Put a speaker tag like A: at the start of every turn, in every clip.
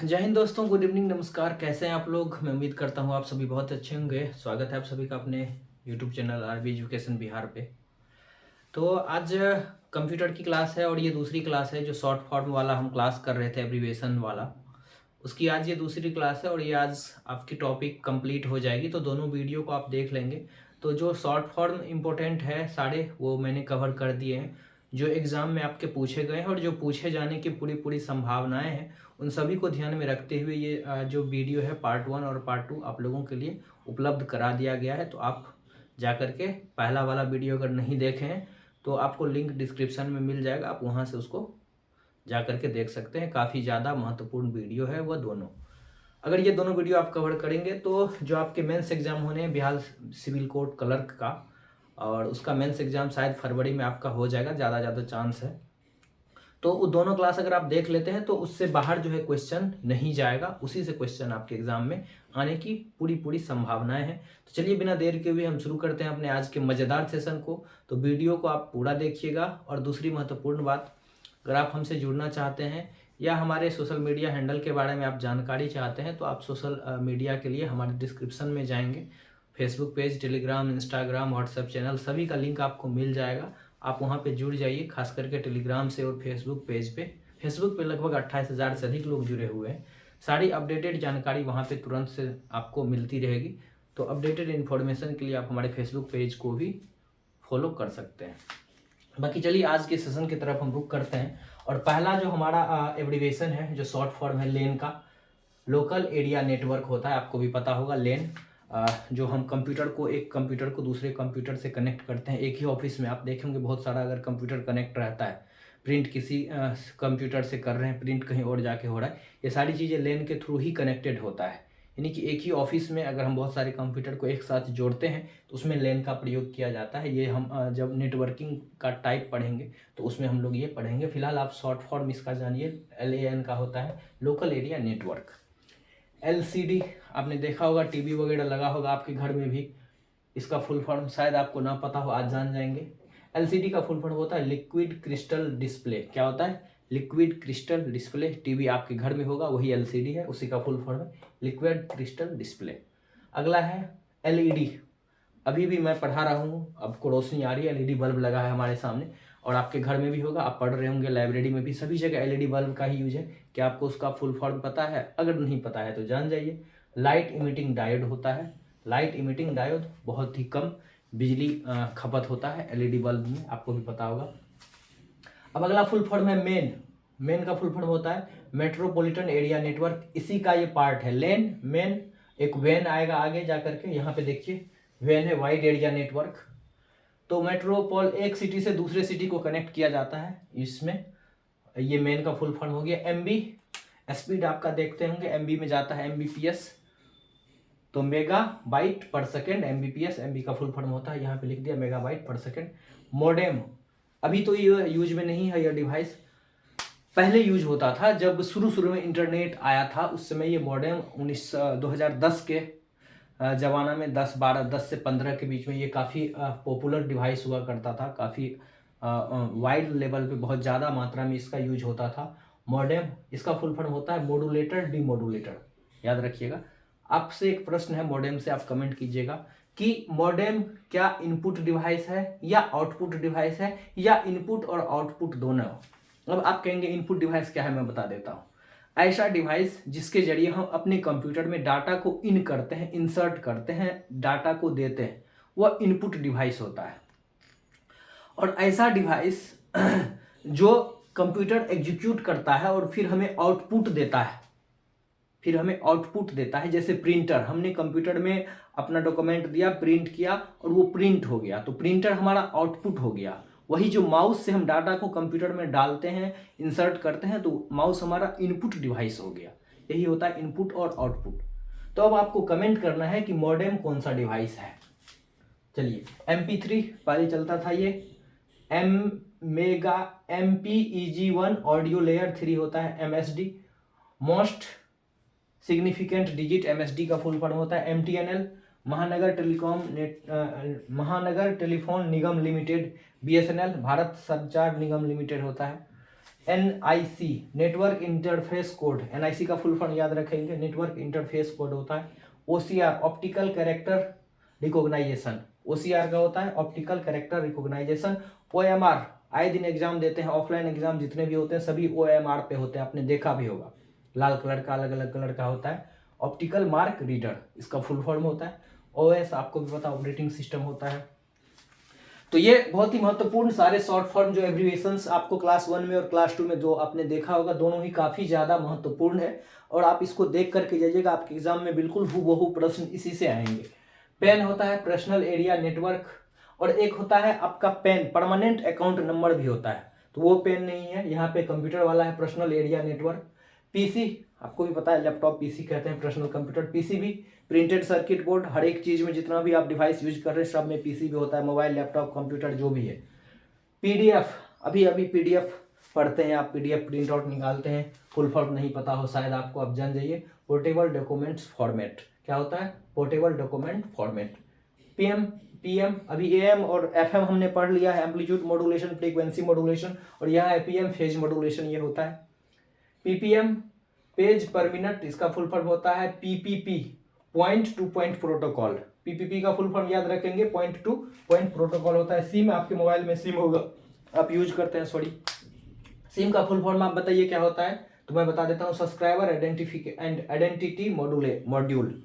A: जय हिंद दोस्तों, good evening, नमस्कार। कैसे हैं आप लोग? मैं उम्मीद करता हूँ आप सभी बहुत अच्छे होंगे। स्वागत है आप सभी का अपने YouTube channel RB Education Bihar पे। तो आज कंप्यूटर की क्लास है और ये दूसरी क्लास है जो शॉर्ट फॉर्म वाला हम क्लास कर रहे थे, एब्रीवेशन वाला। उसकी आज ये दूसरी क्लास है और ये आज आपकी टॉपिक कंप्लीट हो जाएगी। तो दोनों वीडियो को आप देख लेंगे। तो जो शॉर्ट फॉर्म इम्पोर्टेंट है सारे वो मैंने कवर कर दिए हैं, जो एग्ज़ाम में आपके पूछे गए हैं और जो पूछे जाने की पूरी पूरी संभावनाएं हैं, उन सभी को ध्यान में रखते हुए ये जो वीडियो है पार्ट 1 और पार्ट 2 आप लोगों के लिए उपलब्ध करा दिया गया है। तो आप जा कर के पहला वाला वीडियो अगर नहीं देखे हैं तो आपको लिंक डिस्क्रिप्शन में मिल जाएगा, आप वहाँ से उसको जा कर के देख सकते हैं। काफ़ी ज़्यादा महत्वपूर्ण वीडियो है वह दोनों। अगर ये दोनों वीडियो आप कवर करेंगे तो जो आपके मेंस एग्ज़ाम होने हैं बिहार सिविल कोड क्लर्क का, और उसका मेंस एग्ज़ाम शायद फरवरी में आपका हो जाएगा, ज़्यादा चांस है। तो वो दोनों क्लास अगर आप देख लेते हैं तो उससे बाहर जो है क्वेश्चन नहीं जाएगा, उसी से क्वेश्चन आपके एग्जाम में आने की पूरी पूरी संभावनाएं हैं। तो चलिए बिना देर के हुए हम शुरू करते हैं अपने आज के मज़ेदार सेशन को। तो वीडियो को आप पूरा देखिएगा। और दूसरी महत्वपूर्ण बात, अगर आप हमसे जुड़ना चाहते हैं या हमारे सोशल मीडिया हैंडल के बारे में आप जानकारी चाहते हैं तो आप सोशल मीडिया के लिए हमारे डिस्क्रिप्शन में जाएंगे। Facebook page, Telegram, Instagram, WhatsApp channel सभी का लिंक आपको मिल जाएगा। आप वहाँ पे जुड़ जाइए, खास करके टेलीग्राम से और फेसबुक पेज पे। फेसबुक पे लगभग 28,000 से अधिक लोग जुड़े हुए हैं। सारी अपडेटेड जानकारी वहाँ पे तुरंत से आपको मिलती रहेगी। तो अपडेटेड इन्फॉर्मेशन के लिए आप हमारे फेसबुक पेज को भी फॉलो कर सकते हैं। बाकी चलिए आज के सेशन की तरफ हम रुक करते हैं। और पहला जो हमारा एब्रीवेशन है, जो शॉर्ट फॉर्म है लेन का, लोकल एरिया नेटवर्क होता है, आपको भी पता होगा। लेन जो हम एक कंप्यूटर को दूसरे कंप्यूटर से कनेक्ट करते हैं। एक ही ऑफिस में आप देखेंगे बहुत सारा अगर कंप्यूटर कनेक्ट रहता है, प्रिंट किसी कंप्यूटर से कर रहे हैं, प्रिंट कहीं और जाके हो रहा है, ये सारी चीज़ें लेन के थ्रू ही कनेक्टेड होता है। यानी कि एक ही ऑफिस में अगर हम बहुत सारे कंप्यूटर को एक साथ जोड़ते हैं तो उसमें लेन का प्रयोग किया जाता है। ये हम जब नेटवर्किंग का टाइप पढ़ेंगे तो उसमें हम लोग ये पढ़ेंगे। फिलहाल आप शॉर्ट फॉर्म इसका जानिए, LAN का होता है लोकल एरिया नेटवर्क। LCD आपने देखा होगा, टीवी वगैरह लगा होगा आपके घर में भी। इसका फुल फॉर्म शायद आपको ना पता हो, आज जान जाएंगे। LCD का फुल फॉर्म होता है लिक्विड क्रिस्टल डिस्प्ले। क्या होता है? Liquid crystal display. टीवी आपके घर में होगा, वही LCD है, उसी का फुल फॉर्म है लिक्विड क्रिस्टल डिस्प्ले। अगला है LED। अभी भी मैं पढ़ा रहा हूँ, आपको रोशनी आ रही है, LED बल्ब लगा है हमारे सामने, और आपके घर में भी होगा, आप पढ़ रहे होंगे, लाइब्रेरी में भी, सभी जगह LED बल्ब का ही यूज है। क्या आपको उसका फुल फॉर्म पता है? अगर नहीं पता है तो जान जाइए। लाइट इमिटिंग डायोड होता है। लाइट इमिटिंग डायोड, बहुत ही कम बिजली खपत होता है LED बल्ब में, आपको भी पता होगा। अब अगला फुल फॉर्म है मेन। मेन का फुल फॉर्म होता है मेट्रोपॉलिटन एरिया नेटवर्क। इसी का ये पार्ट है लेन, मेन। एक वेन आएगा आगे जा करके, यहाँ पे देखिए वेन है, वाइड एरिया नेटवर्क। तो मेट्रोपोल, एक सिटी से दूसरे सिटी को कनेक्ट किया जाता है इसमें। ये मेन का फुल फॉर्म हो गया। MB, स्पीड आपका देखते होंगे, MB में जाता है MBPS, तो मेगा बाइट पर सेकेंड। MBPS MB का फुल फॉर्म होता है, यहाँ पे लिख दिया मेगा बाइट पर सेकेंड। मोडेम, अभी तो ये यूज में नहीं है, यह डिवाइस पहले यूज होता था जब शुरू में इंटरनेट आया था, उस समय ये मॉडेम 2010 के ज़माना में, 10 से 15 के बीच में ये काफ़ी पॉपुलर डिवाइस हुआ करता था। काफ़ी वाइड लेवल पे बहुत ज़्यादा मात्रा में इसका यूज होता था। मॉडेम, इसका फुल फॉर्म होता है मॉड्यूलेटर डीमॉड्यूलेटर, याद रखिएगा। आपसे एक प्रश्न है मॉडेम से, आप कमेंट कीजिएगा कि मॉडेम क्या इनपुट डिवाइस है या आउटपुट डिवाइस है, या इनपुट और आउटपुट दोनों। अब आप कहेंगे इनपुट डिवाइस क्या है, मैं बता देता हूँ। ऐसा डिवाइस जिसके जरिए हम अपने कंप्यूटर में डाटा को इन करते हैं, इंसर्ट करते हैं, डाटा को देते हैं, वह इनपुट डिवाइस होता है। और ऐसा डिवाइस जो कंप्यूटर एग्जीक्यूट करता है और फिर हमें आउटपुट देता है, जैसे प्रिंटर। हमने कंप्यूटर में अपना डॉक्यूमेंट दिया, प्रिंट किया और वो प्रिंट हो गया, तो प्रिंटर हमारा आउटपुट हो गया। वही जो माउस से हम डाटा को कंप्यूटर में डालते हैं, इंसर्ट करते हैं, तो माउस हमारा इनपुट डिवाइस हो गया। यही होता है इनपुट और आउटपुट। तो अब आपको कमेंट करना है कि मॉडेम कौन सा डिवाइस है। चलिए, MP3 पहले चलता था, ये MPEG1 ऑडियो लेयर 3 होता है। MSD, most significant digit, MSD का फुल फॉर्म होता है। MTNL, Mahanagar Telephone Nigam Limited. BSNL, Bharat Sanchar Nigam Limited होता है। NIC network interface code, NIC का फुल फॉर्म याद रखेंगे, नेटवर्क इंटरफेस कोड होता है। OCR optical character recognition, OCR का होता है ऑप्टिकल कैरेक्टर रिकॉग्नाइजेशन। OMR आए दिन एग्जाम देते हैं, ऑफलाइन एग्जाम जितने भी होते हैं सभी OMR पे होते हैं, आपने देखा भी होगा, लाल कलर का अलग अलग कलर का होता है। ऑप्टिकल मार्क रीडर इसका फुल फॉर्म होता है। OS आपको भी पता ऑपरेटिंग सिस्टम होता है। तो ये बहुत ही महत्वपूर्ण सारे शॉर्ट फॉर्म जो एब्रीविएशंस आपको क्लास 1 में और क्लास 2 में जो आपने देखा होगा, दोनों ही काफ़ी ज़्यादा महत्वपूर्ण है और आप इसको देख करके जाइएगा, आपके एग्जाम में बिल्कुल हूबहू प्रश्न इसी से आएंगे। पेन होता है पर्सनल एरिया नेटवर्क, और एक होता है आपका पेन परमानेंट अकाउंट नंबर भी होता है, तो वो पेन नहीं है, यहाँ पे कंप्यूटर वाला है पर्सनल एरिया नेटवर्क। पीसी आपको भी पता है, लैपटॉप पीसी कहते हैं, personal computer. PCB printed circuit board, हर एक चीज़ में जितना भी आप डिवाइस यूज कर रहे हैं सब में पीसीबी होता है, मोबाइल लैपटॉप कंप्यूटर जो भी है। पीडीएफ अभी अभी पीडीएफ पढ़ते हैं आप, पीडीएफ प्रिंट आउट निकालते हैं, फुल फॉर्म नहीं पता हो शायद आपको, आप जान जाइए। पोर्टेबल डॉक्यूमेंट्स फॉर्मेट क्या होता है, पोर्टेबल डॉक्यूमेंट फॉर्मेट। पीएम अभी एएम और एफएम हमने पढ़ लिया है, एम्पलीट्यूड मॉड्यूलेशन, फ्रीक्वेंसी मॉड्यूलेशन, और यहाँ है पीएम फेज मॉड्यूलेशन ये होता है। पीपीएम पेज पर मिनट, इसका फुल फॉर्म होता है PPP point two point protocol. PPP का फुल फॉर्म याद रखेंगे, पॉइंट टू पॉइंट प्रोटोकॉल होता है। सिम आपके मोबाइल में सिम होगा, आप यूज करते हैं, सॉरी, सिम का फुल फॉर्म आप बताइए क्या होता है, तो मैं बता देता हूँ, सब्सक्राइबर आइडेंटिटी मॉड्यूल।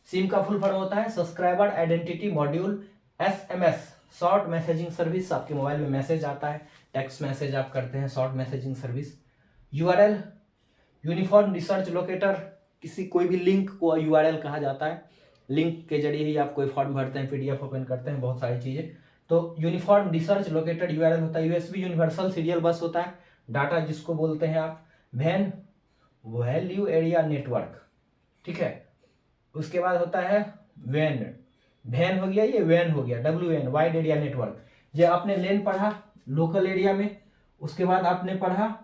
A: सिम का फुल फॉर्म होता है subscriber identity module. SMS short messaging service, आपके मोबाइल में मैसेज आता है, टेक्स्ट मैसेज आप करते हैं, short messaging service. URL uniform research locator, किसी कोई भी लिंक को URL कहा जाता है, लिंक के जरिए ही आप कोई फॉर्म भरते हैं, PDF ओपन करते हैं, बहुत सारी चीज़ें, तो यूनिफॉर्म रिसर्च लोकेटर URL होता है। USB यूनिवर्सल सीरियल बस होता है, डाटा जिसको बोलते हैं आप। वैन वैल्यू एरिया नेटवर्क, ठीक है। उसके बाद होता है वैन हो गया, ये वैन हो गया, WAN वाइड एरिया नेटवर्क। ये आपने लेन पढ़ा लोकल एरिया में, उसके बाद आपने पढ़ा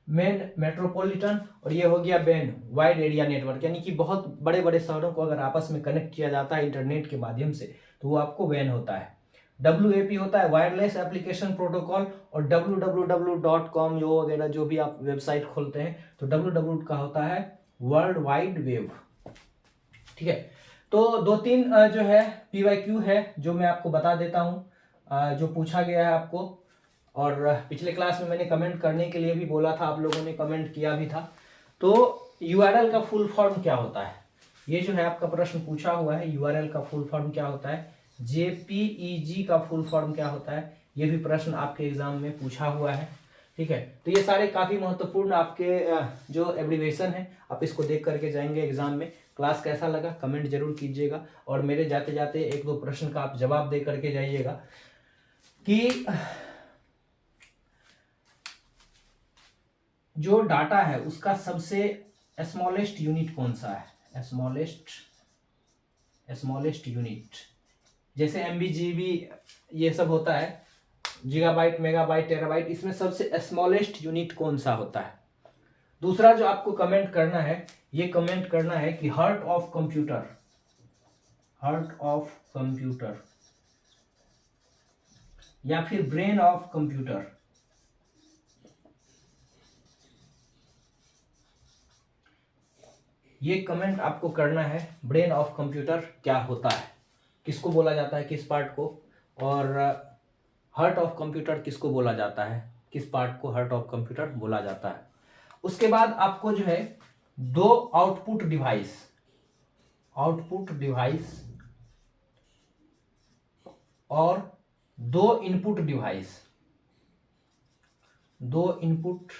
A: मेट्रोपॉलिटन, और ये हो गया वैन वाइड एरिया नेटवर्क, यानी कि बहुत बड़े बड़े शहरों को अगर आपस में कनेक्ट किया जाता है इंटरनेट के माध्यम से तो वो आपको वैन होता है। WAP होता है वायरलेस एप्लीकेशन प्रोटोकॉल, और www.com जो वगैरह जो भी आप वेबसाइट खोलते हैं तो www का होता है वर्ल्ड वाइड वेब, ठीक है। तो 2-3 जो है PYQ है जो मैं आपको बता देता हूँ, जो पूछा गया है आपको, और पिछले क्लास में मैंने कमेंट करने के लिए भी बोला था, आप लोगों ने कमेंट किया भी था। तो URL का फुल फॉर्म क्या होता है, ये जो है आपका प्रश्न पूछा हुआ है, URL का फुल फॉर्म क्या होता है। JPEG का फुल फॉर्म क्या होता है, ये भी प्रश्न आपके एग्जाम में पूछा हुआ है, ठीक है। तो ये सारे काफ़ी महत्वपूर्ण आपके जो एब्रीविएशन है, आप इसको देख करके जाएंगे एग्जाम में। क्लास कैसा लगा कमेंट जरूर कीजिएगा, और मेरे जाते जाते 1-2 प्रश्न का आप जवाब दे करके जाइएगा कि जो डाटा है उसका सबसे स्मॉलेस्ट यूनिट कौन सा है, स्मॉलेस्ट यूनिट, जैसे MB GB ये सब होता है, गीगाबाइट मेगाबाइट टेराबाइट, इसमें सबसे स्मॉलेस्ट यूनिट कौन सा होता है। दूसरा जो आपको कमेंट करना है, ये कमेंट करना है कि हार्ट ऑफ कंप्यूटर या फिर ब्रेन ऑफ कंप्यूटर, ये कमेंट आपको करना है। ब्रेन ऑफ कंप्यूटर क्या होता है, किसको बोला जाता है, किस पार्ट को, और हार्ट ऑफ कंप्यूटर किसको बोला जाता है, किस पार्ट को हार्ट ऑफ कंप्यूटर बोला जाता है। उसके बाद आपको जो है 2 आउटपुट डिवाइस और 2 इनपुट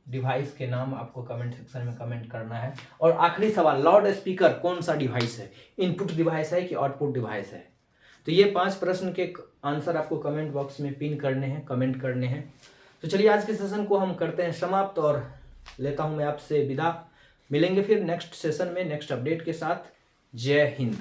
A: डिवाइस के नाम आपको कमेंट सेक्शन में कमेंट करना है। और आखिरी सवाल, लाउड स्पीकर कौन सा डिवाइस है, इनपुट डिवाइस है कि आउटपुट डिवाइस है। तो ये 5 प्रश्न के आंसर आपको कमेंट बॉक्स में पिन करने हैं, कमेंट करने हैं। तो चलिए आज के सेशन को हम करते हैं समाप्त, और लेता हूं मैं आपसे विदा। मिलेंगे फिर नेक्स्ट सेशन में नेक्स्ट अपडेट के साथ। जय हिंद।